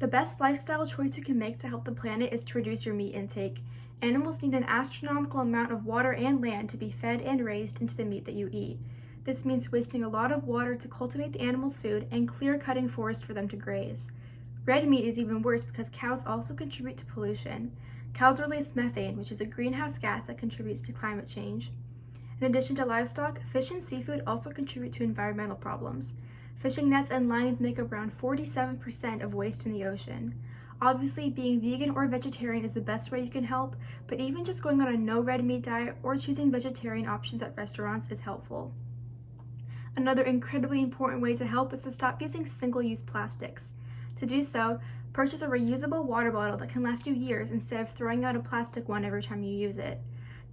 The best lifestyle choice you can make to help the planet is to reduce your meat intake. Animals need an astronomical amount of water and land to be fed and raised into the meat that you eat. This means wasting a lot of water to cultivate the animals' food and clear-cutting forest for them to graze. Red meat is even worse because cows also contribute to pollution. Cows release methane, which is a greenhouse gas that contributes to climate change. In addition to livestock, fish and seafood also contribute to environmental problems. Fishing nets and lines make up around 47% of waste in the ocean. Obviously, being vegan or vegetarian is the best way you can help, but even just going on a no red meat diet or choosing vegetarian options at restaurants is helpful. Another incredibly important way to help is to stop using single-use plastics. To do so, purchase a reusable water bottle that can last you years instead of throwing out a plastic one every time you use it.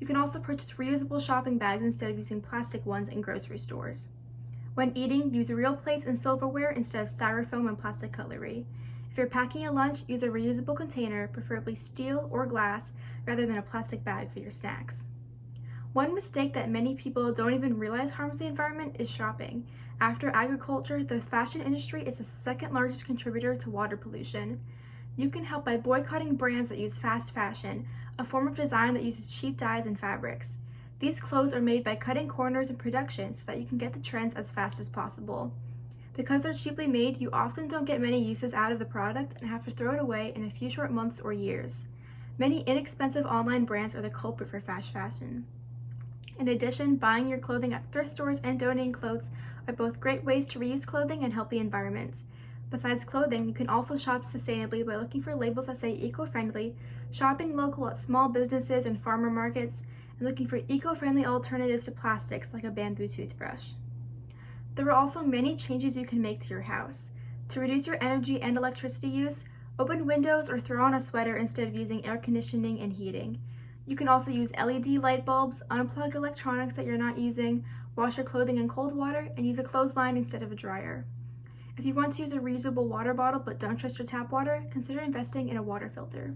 You can also purchase reusable shopping bags instead of using plastic ones in grocery stores. When eating, use real plates and silverware instead of styrofoam and plastic cutlery. If you're packing a lunch, use a reusable container, preferably steel or glass, rather than a plastic bag for your snacks. One mistake that many people don't even realize harms the environment is shopping. After agriculture, the fashion industry is the second largest contributor to water pollution. You can help by boycotting brands that use fast fashion, a form of design that uses cheap dyes and fabrics. These clothes are made by cutting corners in production so that you can get the trends as fast as possible. Because they're cheaply made, you often don't get many uses out of the product and have to throw it away in a few short months or years. Many inexpensive online brands are the culprit for fast fashion. In addition, buying your clothing at thrift stores and donating clothes are both great ways to reuse clothing and help the environment. Besides clothing, you can also shop sustainably by looking for labels that say eco-friendly, shopping local at small businesses and farmer markets, and looking for eco-friendly alternatives to plastics like a bamboo toothbrush. There are also many changes you can make to your house. To reduce your energy and electricity use, open windows or throw on a sweater instead of using air conditioning and heating. You can also use LED light bulbs, unplug electronics that you're not using, wash your clothing in cold water, and use a clothesline instead of a dryer. If you want to use a reusable water bottle but don't trust your tap water, consider investing in a water filter.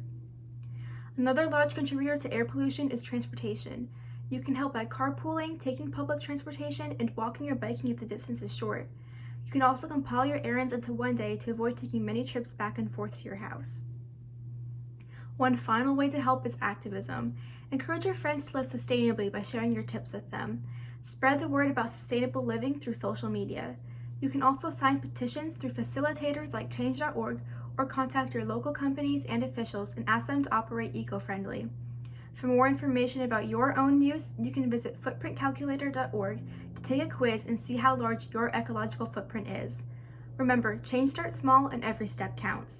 Another large contributor to air pollution is transportation. You can help by carpooling, taking public transportation, and walking or biking if the distance is short. You can also compile your errands into one day to avoid taking many trips back and forth to your house. One final way to help is activism. Encourage your friends to live sustainably by sharing your tips with them. Spread the word about sustainable living through social media. You can also sign petitions through facilitators like change.org or contact your local companies and officials and ask them to operate eco-friendly. For more information about your own use, you can visit footprintcalculator.org to take a quiz and see how large your ecological footprint is. Remember, change starts small and every step counts.